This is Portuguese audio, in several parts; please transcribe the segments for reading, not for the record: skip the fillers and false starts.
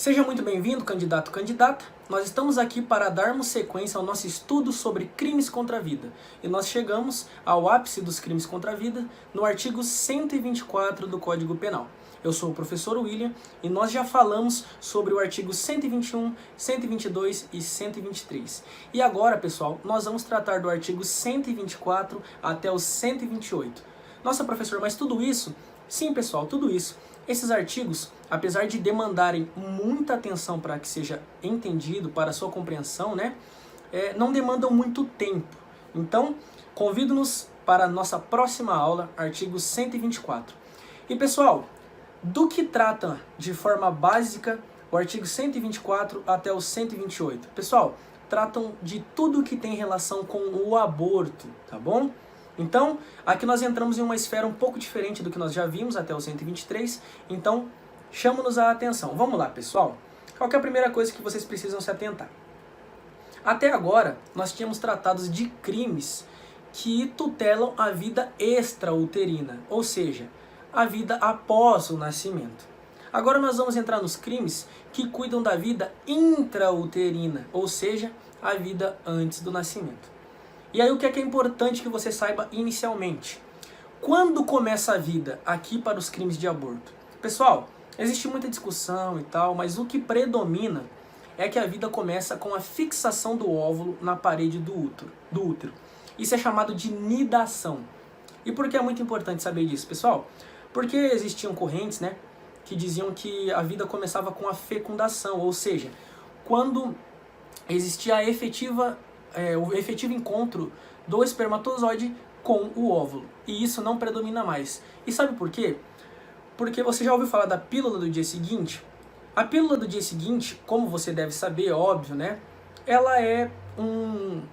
Seja muito bem-vindo, candidato, candidata. Nós estamos aqui para darmos sequência ao nosso estudo sobre crimes contra a vida. E nós chegamos ao ápice dos crimes contra a vida no artigo 124 do Código Penal. Eu sou o professor William e nós já falamos sobre o artigo 121, 122 e 123. E agora, pessoal, nós vamos tratar do artigo 124 até o 128. Nossa, professor, mas tudo isso? Sim, pessoal, tudo isso. Esses artigos, apesar de demandarem muita atenção para que seja entendido, para a sua compreensão, não demandam muito tempo. Então, convido-nos para a nossa próxima aula, artigo 124. E, pessoal, do que trata de forma básica o artigo 124 até o 128? Pessoal, tratam de tudo que tem relação com o aborto, tá bom? Então, aqui nós entramos em uma esfera um pouco diferente do que nós já vimos até o 123, então chama-nos a atenção. Vamos lá, pessoal. Qual que é a primeira coisa que vocês precisam se atentar? Até agora, nós tínhamos tratados de crimes que tutelam a vida extrauterina, ou seja, a vida após o nascimento. Agora nós vamos entrar nos crimes que cuidam da vida intrauterina, ou seja, a vida antes do nascimento. E aí o que é importante que você saiba inicialmente? Quando começa a vida aqui para os crimes de aborto? Pessoal, existe muita discussão e tal, mas o que predomina é que a vida começa com a fixação do óvulo na parede do útero. Isso é chamado de nidação. E por que é muito importante saber disso, pessoal? Porque existiam correntes, que diziam que a vida começava com a fecundação, ou seja, quando existia o efetivo encontro do espermatozoide com o óvulo. E isso não predomina mais. E sabe por quê? Porque você já ouviu falar da pílula do dia seguinte? A pílula do dia seguinte, como você deve saber, óbvio, ela é um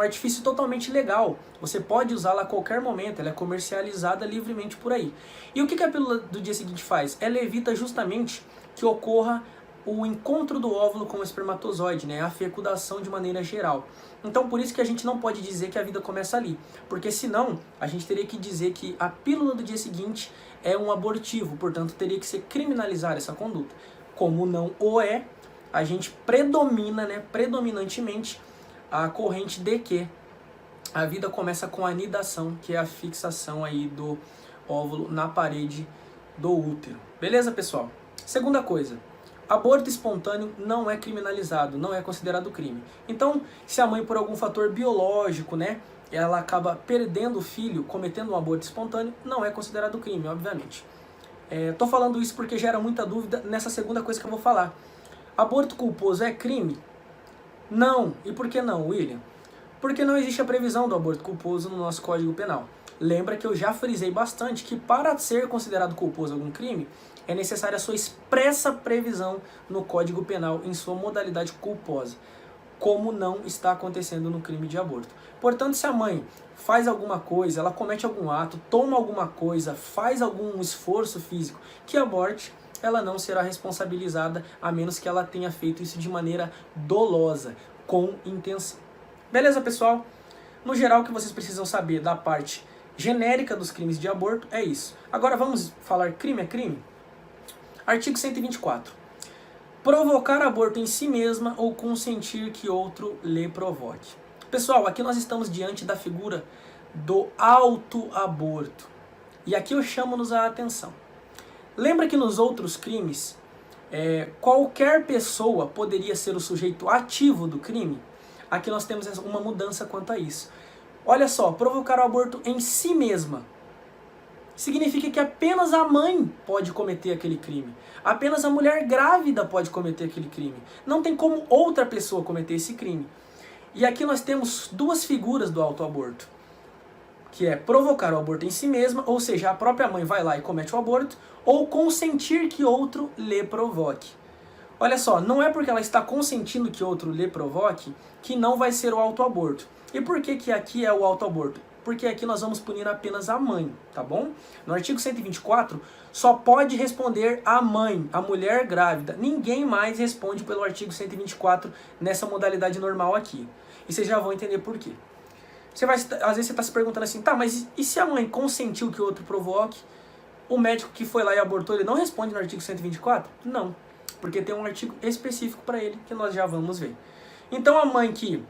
artifício totalmente legal. Você pode usá-la a qualquer momento, ela é comercializada livremente por aí. E o que a pílula do dia seguinte faz? Ela evita justamente que ocorra o encontro do óvulo com o espermatozoide, a fecundação de maneira geral. Então, por isso que a gente não pode dizer que a vida começa ali, porque senão a gente teria que dizer que a pílula do dia seguinte é um abortivo, portanto teria que ser criminalizar essa conduta. Como não o é, a gente predominantemente a corrente de que a vida começa com a nidação, que é a fixação aí do óvulo na parede do útero. Beleza, pessoal? Segunda coisa, aborto espontâneo não é criminalizado, não é considerado crime. Então, se a mãe, por algum fator biológico, ela acaba perdendo o filho, cometendo um aborto espontâneo, não é considerado crime, obviamente. Tô falando isso porque gera muita dúvida nessa segunda coisa que eu vou falar. Aborto culposo é crime? Não. E por que não, William? Porque não existe a previsão do aborto culposo no nosso Código Penal. Lembra que eu já frisei bastante que para ser considerado culposo algum crime, é necessária a sua expressa previsão no Código Penal em sua modalidade culposa, como não está acontecendo no crime de aborto. Portanto, se a mãe faz alguma coisa, ela comete algum ato, toma alguma coisa, faz algum esforço físico que aborte, ela não será responsabilizada, a menos que ela tenha feito isso de maneira dolosa, com intenção. Beleza, pessoal? No geral, o que vocês precisam saber da parte genérica dos crimes de aborto é isso. Agora vamos falar crime a crime? Artigo 124. Provocar aborto em si mesma ou consentir que outro lhe provoque. Pessoal, aqui nós estamos diante da figura do autoaborto. E aqui eu chamo-nos a atenção. Lembra que nos outros crimes, qualquer pessoa poderia ser o sujeito ativo do crime? Aqui nós temos uma mudança quanto a isso. Olha só, provocar o aborto em si mesma significa que apenas a mãe pode cometer aquele crime. Apenas a mulher grávida pode cometer aquele crime. Não tem como outra pessoa cometer esse crime. E aqui nós temos duas figuras do autoaborto, que é provocar o aborto em si mesma, ou seja, a própria mãe vai lá e comete o aborto, ou consentir que outro lhe provoque. Olha só, não é porque ela está consentindo que outro lhe provoque que não vai ser o autoaborto. E por que aqui é o autoaborto? Porque aqui nós vamos punir apenas a mãe, tá bom? No artigo 124, só pode responder a mãe, a mulher grávida. Ninguém mais responde pelo artigo 124 nessa modalidade normal aqui. E vocês já vão entender por quê. Às vezes você está se perguntando assim, tá, mas e se a mãe consentiu que o outro provoque? O médico que foi lá e abortou, ele não responde no artigo 124? Não. porque tem um artigo específico para ele que nós já vamos ver. Então a mãe que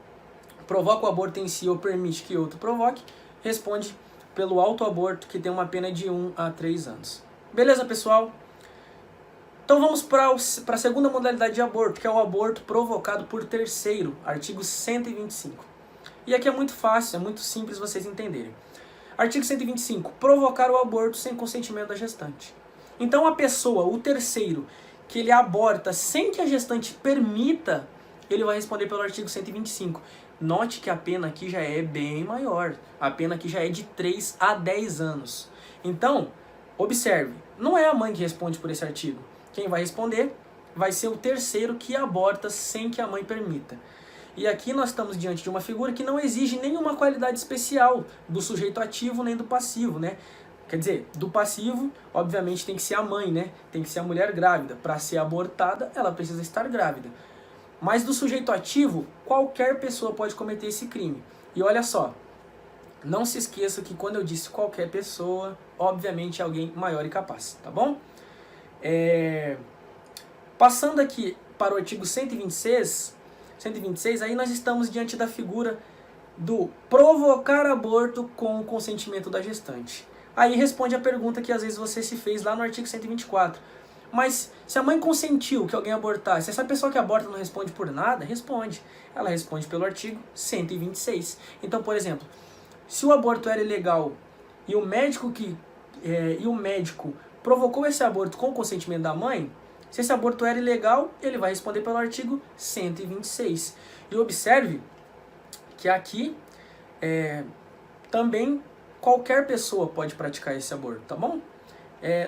provoca o aborto em si ou permite que outro provoque, responde pelo autoaborto, que tem uma pena de 1 a 3 anos. Beleza, pessoal? Então vamos para a segunda modalidade de aborto, que é o aborto provocado por terceiro, artigo 125. E aqui é muito fácil, é muito simples vocês entenderem. Artigo 125, provocar o aborto sem consentimento da gestante. Então a pessoa, o terceiro, que ele aborta sem que a gestante permita, ele vai responder pelo artigo 125. Note que a pena aqui já é bem maior. A pena aqui já é de 3 a 10 anos. Então, observe, não é a mãe que responde por esse artigo. Quem vai responder vai ser o terceiro que aborta sem que a mãe permita. E aqui nós estamos diante de uma figura que não exige nenhuma qualidade especial do sujeito ativo nem do passivo, né? Quer dizer, do passivo, obviamente tem que ser a mãe, né? Tem que ser a mulher grávida. Para ser abortada, ela precisa estar grávida. Mas do sujeito ativo, qualquer pessoa pode cometer esse crime. E olha só, não se esqueça que quando eu disse qualquer pessoa, obviamente é alguém maior e capaz, tá bom? Passando aqui para o artigo 126, aí nós estamos diante da figura do provocar aborto com o consentimento da gestante. Aí responde a pergunta que às vezes você se fez lá no artigo 124. Mas se a mãe consentiu que alguém abortasse, se essa pessoa que aborta não responde por nada, responde. Ela responde pelo artigo 126. Então, por exemplo, se o aborto era ilegal e o médico provocou esse aborto com o consentimento da mãe, se esse aborto era ilegal, ele vai responder pelo artigo 126. E observe que aqui também qualquer pessoa pode praticar esse aborto, tá bom?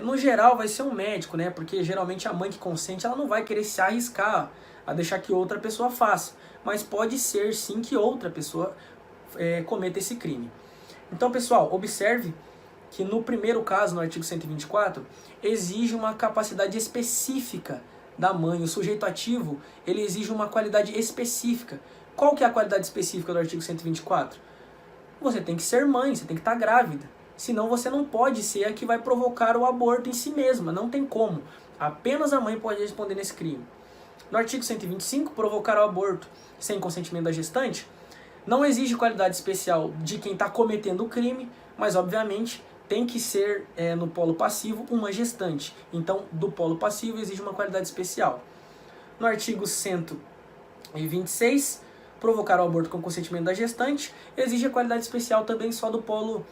No geral vai ser um médico, né? Porque geralmente a mãe que consente, ela não vai querer se arriscar a deixar que outra pessoa faça. Mas pode ser sim que outra pessoa cometa esse crime. Então, pessoal, observe que no primeiro caso, no artigo 124, exige uma capacidade específica da mãe. O sujeito ativo, ele exige uma qualidade específica. Qual que é a qualidade específica do artigo 124? Você tem que ser mãe, você tem que estar grávida. Senão você não pode ser a que vai provocar o aborto em si mesma. Não tem como. Apenas a mãe pode responder nesse crime. No artigo 125, provocar o aborto sem consentimento da gestante, não exige qualidade especial de quem está cometendo o crime, mas obviamente tem que ser no polo passivo uma gestante. Então, do polo passivo exige uma qualidade especial. No artigo 126, provocar o aborto com consentimento da gestante, exige a qualidade especial também só do polo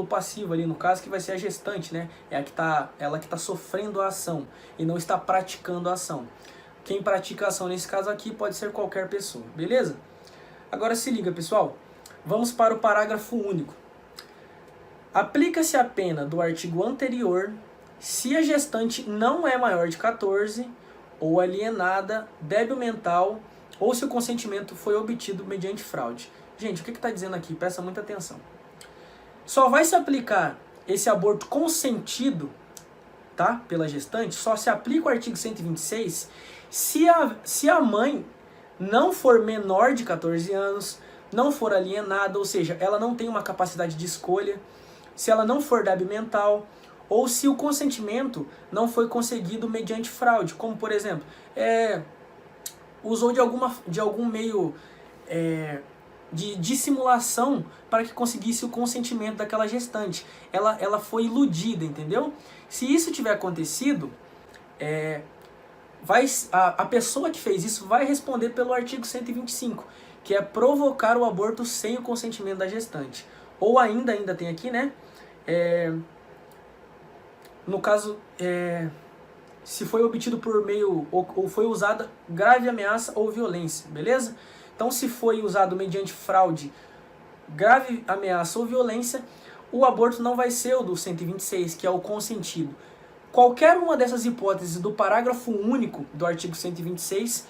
passivo ali, no caso, que vai ser a gestante, né? Ela que está sofrendo a ação e não está praticando a ação. Quem pratica a ação nesse caso aqui pode ser qualquer pessoa, beleza? Agora se liga, pessoal. Vamos para o parágrafo único. Aplica-se a pena do artigo anterior se a gestante não é maior de 14 ou alienada, débil mental ou se o consentimento foi obtido mediante fraude. Gente, o que está dizendo aqui? Presta muita atenção. Só vai se aplicar esse aborto consentido, tá, pela gestante, só se aplica o artigo 126 se a mãe não for menor de 14 anos, não for alienada, ou seja, ela não tem uma capacidade de escolha, se ela não for débil mental, ou se o consentimento não foi conseguido mediante fraude, como por exemplo, usou de algum meio de dissimulação para que conseguisse o consentimento daquela gestante. Ela foi iludida, entendeu? Se isso tiver acontecido, a pessoa que fez isso vai responder pelo artigo 125, que é provocar o aborto sem o consentimento da gestante. Ou ainda tem aqui, né? No caso, se foi obtido por meio, ou foi usada grave ameaça ou violência, beleza? Então, se foi usado mediante fraude, grave ameaça ou violência, o aborto não vai ser o do 126, que é o consentido. Qualquer uma dessas hipóteses do parágrafo único do artigo 126,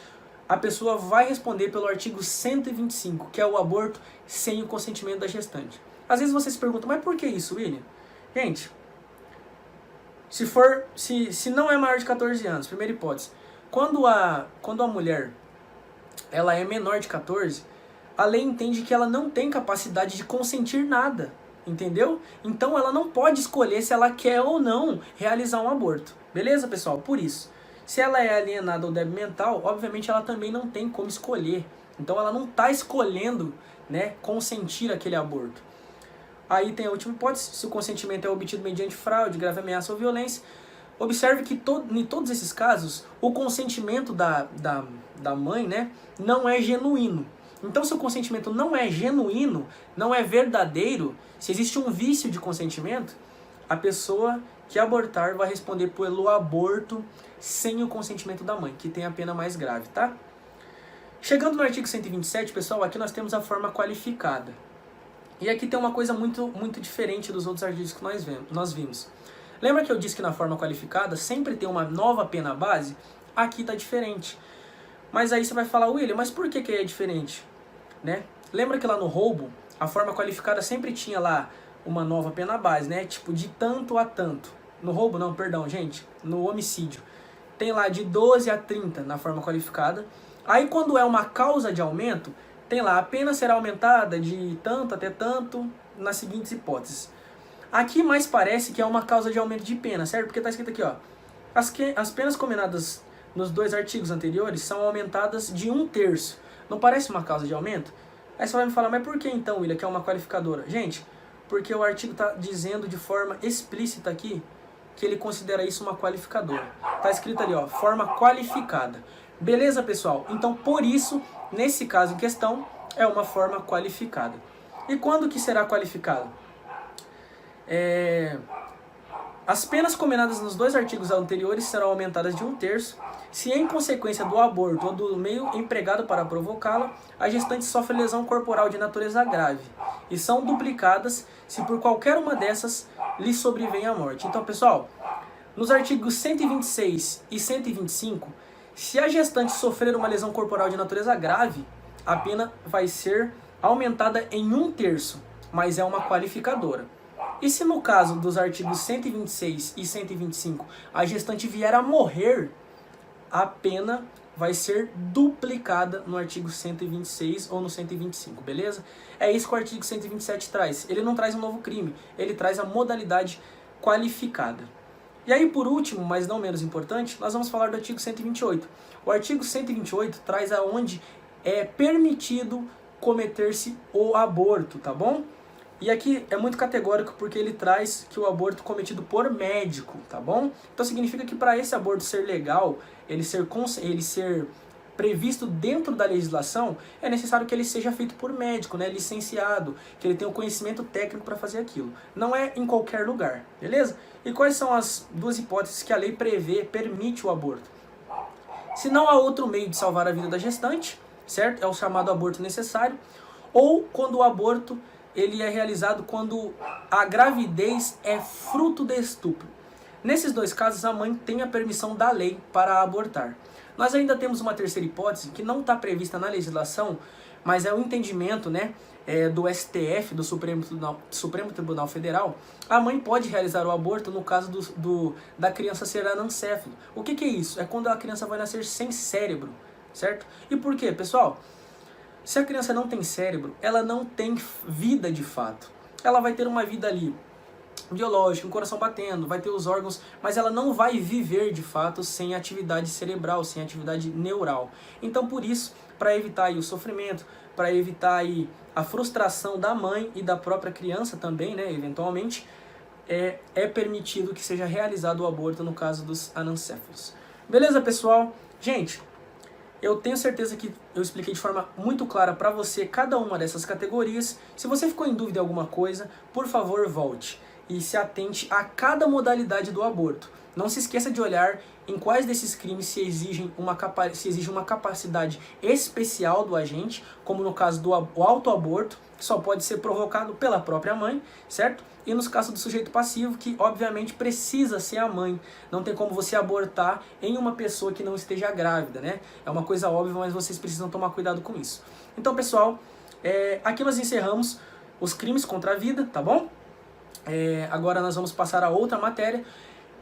a pessoa vai responder pelo artigo 125, que é o aborto sem o consentimento da gestante. Às vezes você se pergunta, mas por que isso, William? Gente, se não é maior de 14 anos, primeira hipótese, quando a mulher ela é menor de 14, a lei entende que ela não tem capacidade de consentir nada. entendeu? Então ela não pode escolher se ela quer ou não realizar um aborto. Beleza, pessoal? Por isso, se ela é alienada ou débil mental, obviamente ela também não tem como escolher. Então ela não está escolhendo, né, consentir aquele aborto. Aí tem a última hipótese, se o consentimento é obtido mediante fraude, grave ameaça ou violência. Observe que em todos esses casos, o consentimento da mãe, né, não é genuíno. Então, se o consentimento não é genuíno, não é verdadeiro, se existe um vício de consentimento, a pessoa que abortar vai responder pelo aborto sem o consentimento da mãe, que tem a pena mais grave, tá? Chegando no artigo 127, pessoal, aqui nós temos a forma qualificada. E aqui tem uma coisa muito diferente dos outros artigos que nós vimos. Lembra que eu disse que na forma qualificada sempre tem uma nova pena base? Aqui está diferente. Mas aí você vai falar, William, mas por que é diferente? Né? Lembra que lá no roubo, a forma qualificada sempre tinha lá uma nova pena base, né? Tipo, de tanto a tanto. No roubo não, perdão, gente. No homicídio. Tem lá de 12 a 30 na forma qualificada. Aí quando é uma causa de aumento, tem lá, a pena será aumentada de tanto até tanto nas seguintes hipóteses. Aqui mais parece que é uma causa de aumento de pena, certo? Porque está escrito aqui, ó. As penas combinadas nos dois artigos anteriores são aumentadas de 1/3. Não parece uma causa de aumento? Aí você vai me falar, mas por que então, William, que é uma qualificadora? Gente, porque o artigo está dizendo de forma explícita aqui que ele considera isso uma qualificadora. Está escrito ali, ó, forma qualificada. Beleza, pessoal? Então, por isso, nesse caso em questão, é uma forma qualificada. E quando que será qualificada? As penas combinadas nos dois artigos anteriores serão aumentadas de 1/3 se em consequência do aborto ou do meio empregado para provocá-lo, a gestante sofre lesão corporal de natureza grave, e são duplicadas se por qualquer uma dessas lhe sobrevém a morte. Então, pessoal, nos artigos 126 e 125, se a gestante sofrer uma lesão corporal de natureza grave, a pena vai ser aumentada em 1/3, mas é uma qualificadora. E se no caso dos artigos 126 e 125 a gestante vier a morrer, a pena vai ser duplicada no artigo 126 ou no 125, beleza? É isso que o artigo 127 traz. Ele não traz um novo crime, ele traz a modalidade qualificada. E aí, por último, mas não menos importante, nós vamos falar do artigo 128. O artigo 128 traz aonde é permitido cometer-se o aborto, tá bom? E aqui é muito categórico porque ele traz que o aborto cometido por médico, tá bom? Então significa que para esse aborto ser legal, ele ser previsto dentro da legislação, é necessário que ele seja feito por médico, né, licenciado, que ele tenha o conhecimento técnico para fazer aquilo. Não é em qualquer lugar, beleza? E quais são as duas hipóteses que a lei permite o aborto? Se não há outro meio de salvar a vida da gestante, certo? É o chamado aborto necessário, ou quando o aborto ele é realizado quando a gravidez é fruto de estupro. Nesses dois casos, a mãe tem a permissão da lei para abortar. Nós ainda temos uma terceira hipótese que não está prevista na legislação, mas é o entendimento, né, do STF, do Supremo Tribunal Federal. A mãe pode realizar o aborto no caso da criança ser anencéfalo. O que é isso? É quando a criança vai nascer sem cérebro, certo? E por quê, pessoal? Se a criança não tem cérebro, ela não tem vida de fato. Ela vai ter uma vida ali biológica, um coração batendo, vai ter os órgãos, mas ela não vai viver de fato sem atividade cerebral, sem atividade neural. Então, por isso, para evitar aí o sofrimento, para evitar aí a frustração da mãe e da própria criança também, né, eventualmente, é permitido que seja realizado o aborto no caso dos anencéfalos. Beleza, pessoal? Gente, eu tenho certeza que eu expliquei de forma muito clara para você cada uma dessas categorias. Se você ficou em dúvida em alguma coisa, por favor, volte e se atente a cada modalidade do aborto. Não se esqueça de olhar em quais desses crimes se exige uma capacidade especial do agente, como no caso do autoaborto, que só pode ser provocado pela própria mãe, certo? E nos casos do sujeito passivo, que obviamente precisa ser a mãe. Não tem como você abortar em uma pessoa que não esteja grávida, né? É uma coisa óbvia, mas vocês precisam tomar cuidado com isso. Então, pessoal, aqui nós encerramos os crimes contra a vida, tá bom? Agora nós vamos passar a outra matéria.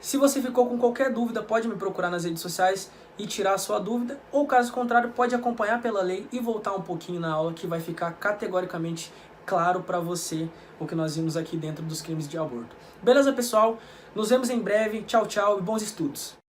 Se você ficou com qualquer dúvida, pode me procurar nas redes sociais e tirar a sua dúvida, ou caso contrário, pode acompanhar pela lei e voltar um pouquinho na aula que vai ficar categoricamente claro para você o que nós vimos aqui dentro dos crimes de aborto. Beleza, pessoal? Nos vemos em breve. Tchau, tchau e bons estudos.